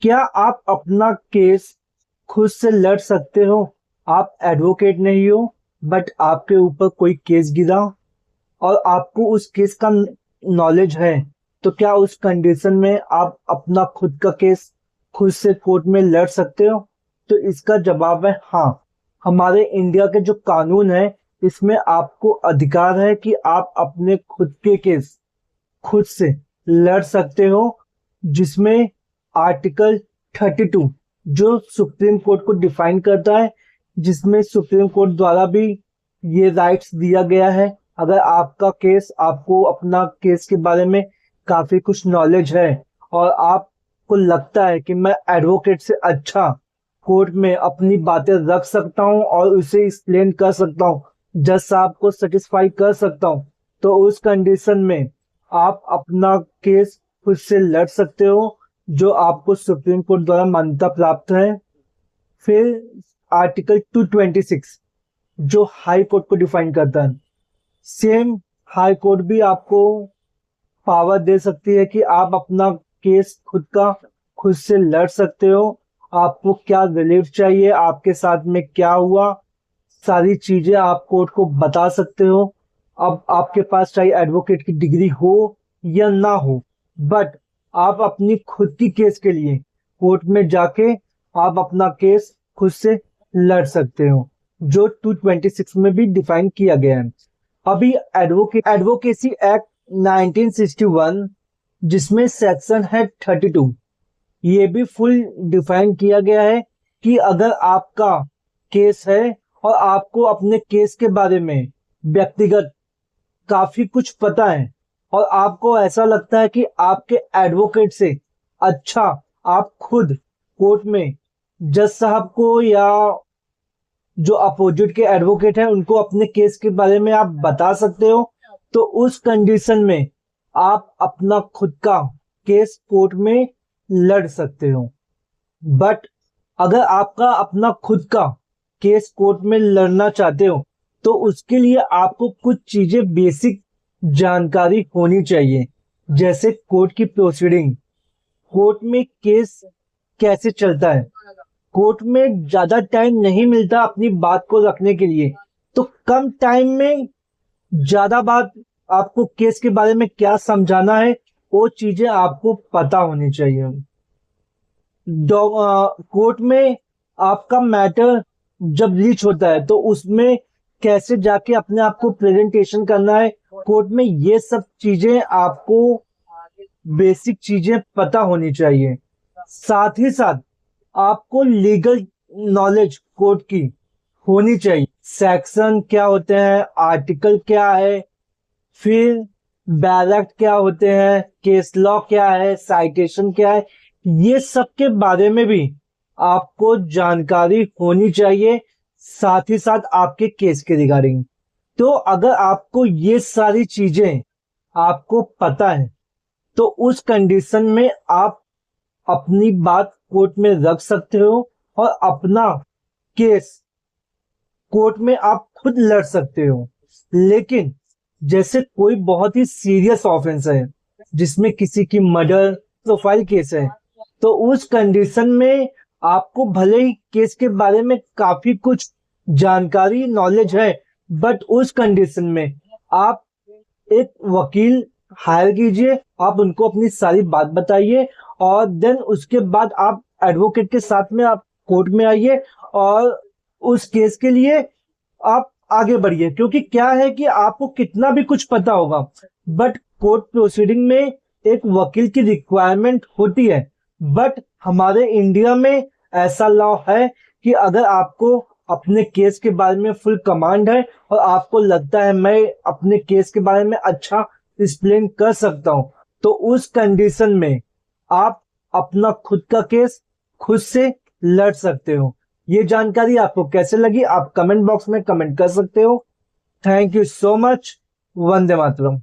क्या आप अपना केस खुद से लड़ सकते हो? आप एडवोकेट नहीं हो, बट आपके ऊपर कोई केस गिरा और आपको उस केस का नॉलेज है, तो क्या उस कंडीशन में आप अपना खुद का केस खुद से कोर्ट में लड़ सकते हो? तो इसका जवाब है हाँ। हमारे इंडिया के जो कानून है, इसमें आपको अधिकार है कि आप अपने खुद के केस खुद से लड़ सकते हो, जिसमें आर्टिकल 32 जो सुप्रीम कोर्ट को डिफाइन करता है, जिसमें सुप्रीम कोर्ट द्वारा भी ये राइट्स दिया गया है। अगर आपका केस आपको अपना केस के बारे में काफी कुछ नॉलेज है और आपको लगता है कि मैं एडवोकेट से अच्छा कोर्ट में अपनी बातें रख सकता हूं और उसे एक्सप्लेन कर सकता हूं, जज साहब को सेटिस्फाई कर सकता हूं, तो उस कंडीशन में आप अपना केस खुद से लड़ सकते हो, जो आपको सुप्रीम कोर्ट द्वारा मान्यता प्राप्त है। फिर आर्टिकल 226 जो हाई कोर्ट को डिफाइन करता है, सेम हाई कोर्ट भी आपको पावर दे सकती है कि आप अपना केस खुद से लड़ सकते हो। आपको क्या रिलीफ चाहिए, आपके साथ में क्या हुआ, सारी चीजें आप कोर्ट को बता सकते हो। अब आपके पास चाहे एडवोकेट की डिग्री हो या ना हो, बट आप अपनी खुद की केस के लिए कोर्ट में जाके आप अपना केस खुद से लड़ सकते हो, जो 226 में भी डिफाइन किया गया है। अभी एडवोकेसी एक्ट 1961, जिसमें सेक्शन है 32, ये भी फुल डिफाइन किया गया है कि अगर आपका केस है और आपको अपने केस के बारे में व्यक्तिगत काफी कुछ पता है और आपको ऐसा लगता है कि आपके एडवोकेट से अच्छा आप खुद कोर्ट में जज साहब को या जो अपोजिट के एडवोकेट हैं उनको अपने केस के बारे में आप बता सकते हो, तो उस कंडीशन में आप अपना खुद का केस कोर्ट में लड़ सकते हो। बट अगर आपका अपना खुद का केस कोर्ट में लड़ना चाहते हो, तो उसके लिए आपको कुछ चीजें बेसिक जानकारी होनी चाहिए, जैसे कोर्ट की प्रोसीडिंग, कोर्ट में केस कैसे चलता है। कोर्ट में ज्यादा टाइम नहीं मिलता अपनी बात को रखने के लिए, तो कम टाइम में ज्यादा बात आपको केस के बारे में क्या समझाना है, वो चीजें आपको पता होनी चाहिए। कोर्ट में आपका मैटर जब रीच होता है, तो उसमें कैसे जाके अपने आप को प्रेजेंटेशन करना है कोर्ट में, ये सब चीजें आपको बेसिक चीजें पता होनी चाहिए। साथ ही साथ आपको लीगल नॉलेज कोर्ट की होनी चाहिए। सेक्शन क्या होते हैं, आर्टिकल क्या है, फिर बैरक्ट क्या होते हैं, केस लॉ क्या है, साइटेशन क्या है, ये सब के बारे में भी आपको जानकारी होनी चाहिए, साथ ही साथ आपके केस के रिगार्डिंग। तो अगर आपको ये सारी चीजें आपको पता है, तो उस कंडीशन में आप अपनी बात कोर्ट में रख सकते हो और अपना केस कोर्ट में आप खुद लड़ सकते हो। लेकिन जैसे कोई बहुत ही सीरियस ऑफेंस है, जिसमें किसी की मर्डर प्रोफाइल केस है, तो उस कंडीशन में आपको भले ही केस के बारे में काफी कुछ जानकारी नॉलेज है, बट उस कंडीशन में आप एक वकील हायर कीजिए, आप उनको अपनी सारी बात बताइए और देन उसके बाद आप एडवोकेट के साथ में आप कोर्ट में आइए और उस केस के लिए आप आगे बढ़िए। क्योंकि क्या है कि आपको कितना भी कुछ पता होगा, बट कोर्ट प्रोसीडिंग में एक वकील की रिक्वायरमेंट होती है। बट हमारे इंडिया में ऐसा लॉ है कि अगर आपको अपने केस के बारे में फुल कमांड है और आपको लगता है मैं अपने केस के बारे में अच्छा एक्सप्लेन कर सकता हूं, तो उस कंडीशन में आप अपना खुद का केस खुद से लड़ सकते हो। ये जानकारी आपको कैसे लगी, आप कमेंट बॉक्स में कमेंट कर सकते हो। Thank you so much. Vande Mataram.